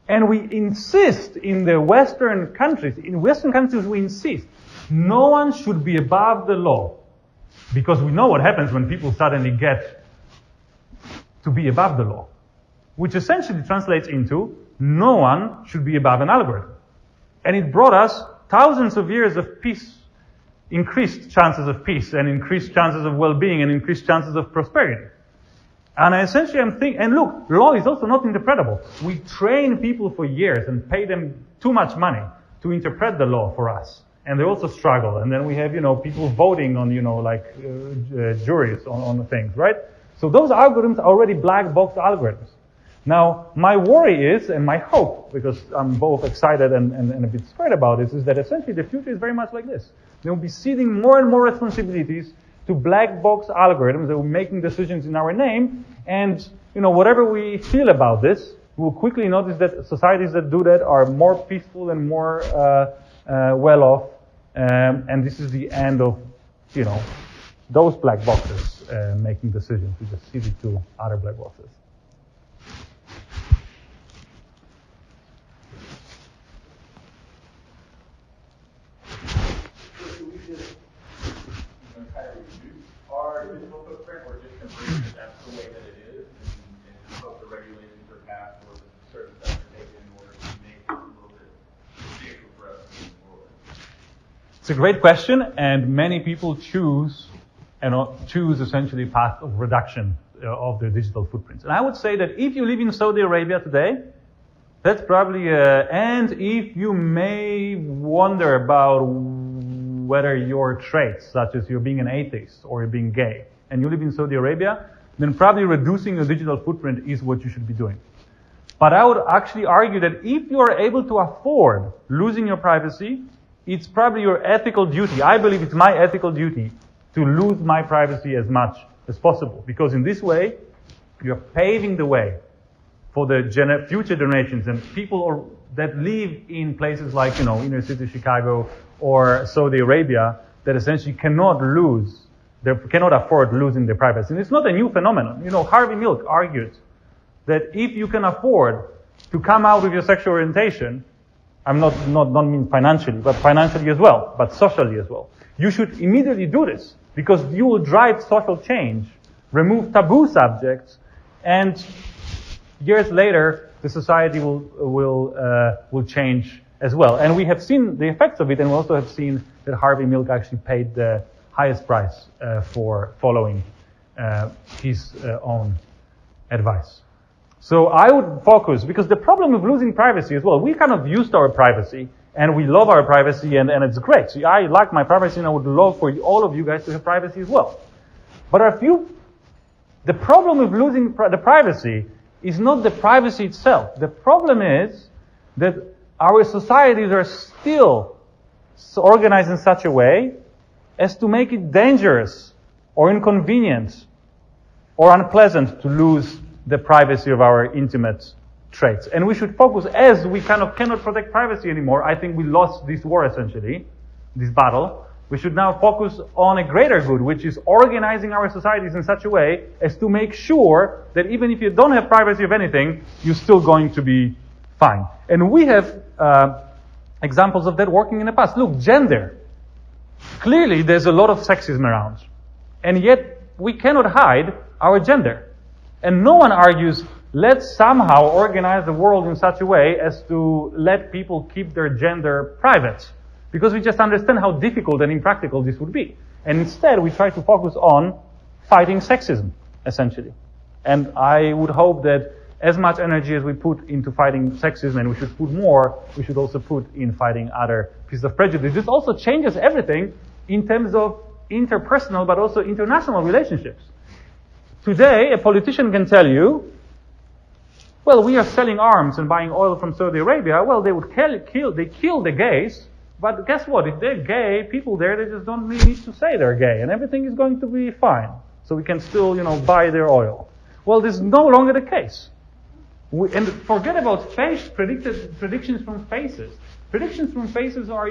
[SPEAKER 1] And we insist in the Western countries, we insist, no one should be above the law. Because we know what happens when people suddenly get to be above the law. Which essentially translates into, no one should be above an algorithm. And it brought us thousands of years of peace, increased chances of peace, and increased chances of well-being, and increased chances of prosperity. And essentially I'm thinking, and look, law is also not interpretable. We train people for years and pay them too much money to interpret the law for us. And they also struggle. And then we have, people voting on, juries on things, right? So those algorithms are already black box algorithms. Now, my worry is, and my hope, because I'm both excited and a bit scared about this, is that essentially the future is very much like this. They will be ceding more and more responsibilities to black box algorithms that will be making decisions in our name, and whatever we feel about this, we'll quickly notice that societies that do that are more peaceful and more well off, and this is the end of those black boxes making decisions. We just cede it to other black boxes.
[SPEAKER 8] Our digital footprint, or just embrace that that's the way that it is, and just hope the regulations are passed or certain steps are taken in order to make it a little bit safer for us moving forward?
[SPEAKER 1] It's a great question, and many people choose essentially path of reduction of their digital footprints. And I would say that if you live in Saudi Arabia today, that's probably and if you may wonder about whether your traits, such as you're being an atheist or you're being gay, and you live in Saudi Arabia, then probably reducing your digital footprint is what you should be doing. But I would actually argue that if you are able to afford losing your privacy, it's probably your ethical duty. I believe it's my ethical duty to lose my privacy as much as possible. Because in this way, you're paving the way for the future generations and people that live in places like, inner city Chicago or Saudi Arabia that essentially cannot afford losing their privacy. And it's not a new phenomenon. Harvey Milk argued that if you can afford to come out with your sexual orientation, I'm not mean financially, but financially as well, but socially as well, you should immediately do this because you will drive social change, remove taboo subjects, and years later the society will change as well. And we have seen the effects of it, and we also have seen that Harvey Milk actually paid the highest price for following his own advice. So I would focus, because the problem of losing privacy as well, we kind of used our privacy, and we love our privacy, and it's great. So I like my privacy, and I would love for all of you guys to have privacy as well. But the problem of losing the privacy is not the privacy itself. The problem is that our societies are still organized in such a way as to make it dangerous or inconvenient or unpleasant to lose the privacy of our intimate traits. And we should focus, as we kind of cannot protect privacy anymore. I think we lost this war essentially, this battle. We should now focus on a greater good, which is organizing our societies in such a way as to make sure that even if you don't have privacy of anything, you're still going to be fine. And we have examples of that working in the past. Look, gender. Clearly, there's a lot of sexism around. And yet, we cannot hide our gender. And no one argues, let's somehow organize the world in such a way as to let people keep their gender private. Because we just understand how difficult and impractical this would be. And instead, we try to focus on fighting sexism, essentially. And I would hope that as much energy as we put into fighting sexism, and we should put more, we should also put in fighting other pieces of prejudice. This also changes everything in terms of interpersonal, but also international relationships. Today, a politician can tell you, well, we are selling arms and buying oil from Saudi Arabia. Well, they would kill the gays. But guess what? If they're gay, people there, they just don't really need to say they're gay, and everything is going to be fine. So we can still, buy their oil. Well, this is no longer the case. And forget about predictions from faces. Predictions from faces are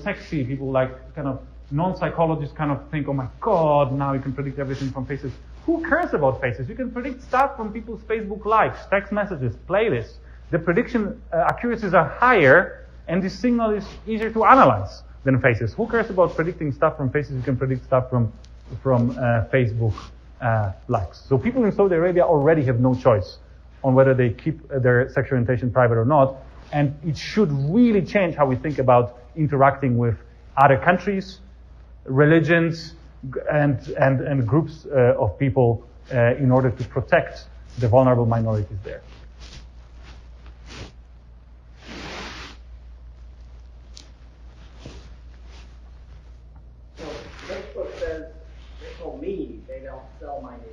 [SPEAKER 1] sexy. People like kind of non-psychologists kind of think, oh my God, now you can predict everything from faces. Who cares about faces? You can predict stuff from people's Facebook likes, text messages, playlists. The prediction accuracies are higher, and this signal is easier to analyze than faces. Who cares about predicting stuff from faces? You can predict stuff from Facebook likes. So people in Saudi Arabia already have no choice on whether they keep their sexual orientation private or not. And it should really change how we think about interacting with other countries, religions, and groups of people in order to protect the vulnerable minorities there.
[SPEAKER 10] They don't sell my data.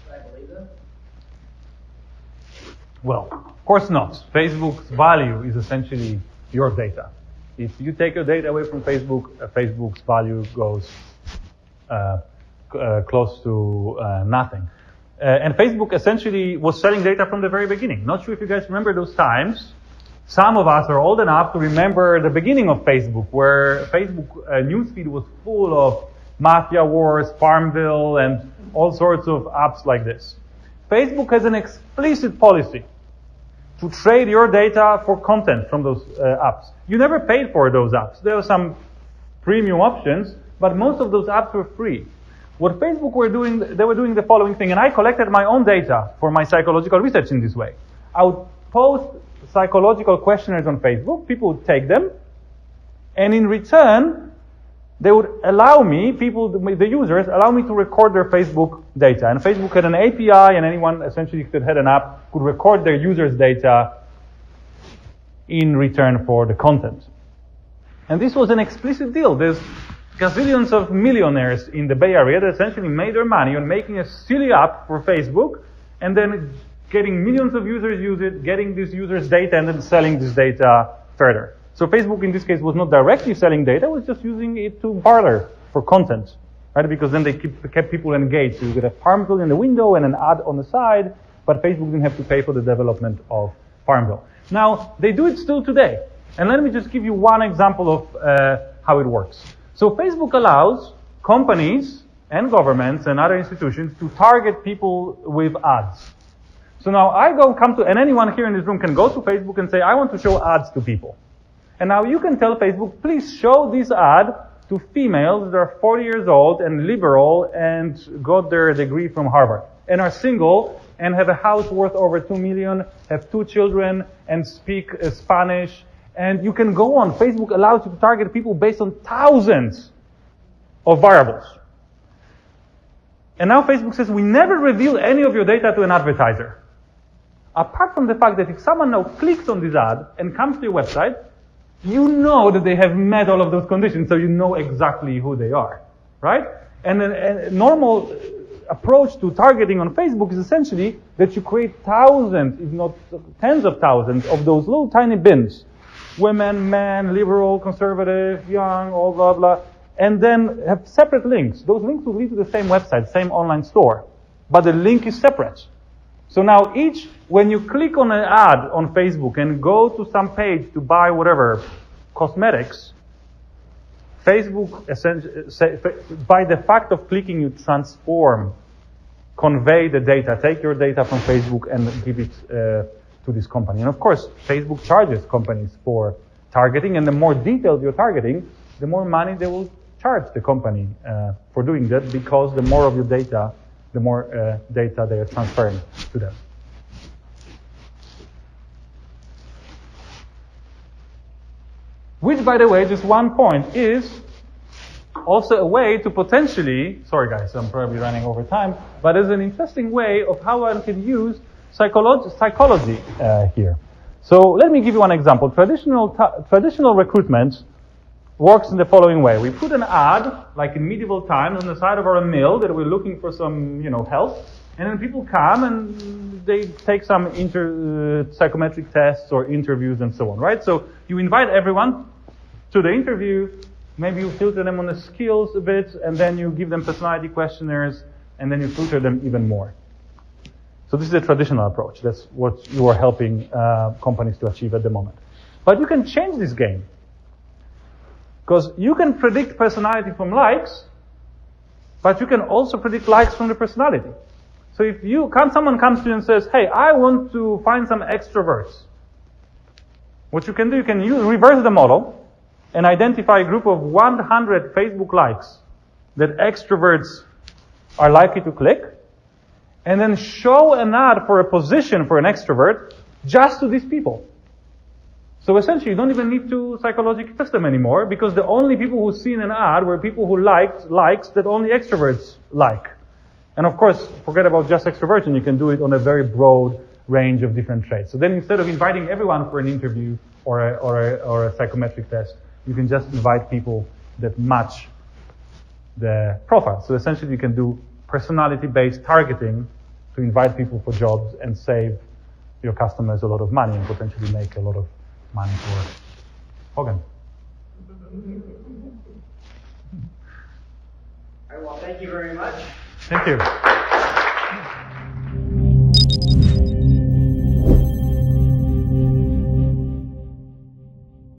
[SPEAKER 10] Should I believe them?
[SPEAKER 1] Well, of course not. Facebook's value is essentially your data. If you take your data away from Facebook, Facebook's value goes close to nothing. And Facebook essentially was selling data from the very beginning. Not sure if you guys remember those times. Some of us are old enough to remember the beginning of Facebook, where Facebook newsfeed was full of Mafia Wars, Farmville, and all sorts of apps like this. Facebook has an explicit policy to trade your data for content from those apps. You never paid for those apps. There are some premium options, but most of those apps were free. What Facebook were doing, they were doing the following thing, and I collected my own data for my psychological research in this way. I would post psychological questionnaires on Facebook, people would take them, and in return, they would allow me, the users, allow me to record their Facebook data. And Facebook had an API, and anyone essentially that had an app could record their users' data in return for the content. And this was an explicit deal. There's gazillions of millionaires in the Bay Area that essentially made their money on making a silly app for Facebook, and then getting millions of users use it, getting these users' data, and then selling this data further. So Facebook in this case was not directly selling data, it was just using it to barter for content, right? Because then they kept people engaged. So you get a Farmville in the window and an ad on the side, but Facebook didn't have to pay for the development of Farmville. Now, they do it still today. And let me just give you one example of how it works. So Facebook allows companies and governments and other institutions to target people with ads. So now and anyone here in this room can go to Facebook and say, I want to show ads to people. And now you can tell Facebook, please show this ad to females that are 40 years old and liberal and got their degree from Harvard and are single and have a house worth over 2 million, have 2 children, and speak Spanish. And you can go on. Facebook allows you to target people based on thousands of variables. And now Facebook says, we never reveal any of your data to an advertiser. Apart from the fact that if someone now clicks on this ad and comes to your website, you know that they have met all of those conditions, so you know exactly who they are, right? And a normal approach to targeting on Facebook is essentially that you create thousands, if not tens of thousands, of those little tiny bins. Women, men, liberal, conservative, young, all blah, blah. And then have separate links. Those links will lead to the same website, same online store. But the link is separate. So now when you click on an ad on Facebook and go to some page to buy whatever, cosmetics, Facebook, by the fact of clicking, you convey the data, take your data from Facebook and give it to this company. And of course, Facebook charges companies for targeting, and the more detailed you're targeting, the more money they will charge the company for doing that, because the more of your data, the more data they are transferring to them. Which, by the way, just one point, is also a way to potentially, sorry guys, I'm probably running over time, but it's an interesting way of how one can use psychology here. So let me give you one example. Traditional recruitment works in the following way. We put an ad, like in medieval times, on the side of our mill that we're looking for some, help, and then people come and they take some psychometric tests or interviews and so on, right? So you invite everyone to the interview, maybe you filter them on the skills a bit, and then you give them personality questionnaires, and then you filter them even more. So this is a traditional approach. That's what you are helping companies to achieve at the moment. But you can change this game. Because you can predict personality from likes, but you can also predict likes from the personality. So if someone comes to you and says, hey, I want to find some extroverts. What you can do, you can reverse the model and identify a group of 100 Facebook likes that extroverts are likely to click, and then show an ad for a position for an extrovert just to these people. So essentially, you don't even need to psychologically test them anymore, because the only people who seen an ad were people who likes that only extroverts like. And of course, forget about just extroversion. You can do it on a very broad range of different traits. So then instead of inviting everyone for an interview or a psychometric test, you can just invite people that match the profile. So essentially, you can do personality-based targeting to invite people for jobs and save your customers a lot of money and potentially make a lot of money for Hogan.
[SPEAKER 10] All right, well, thank you very much.
[SPEAKER 1] Thank you.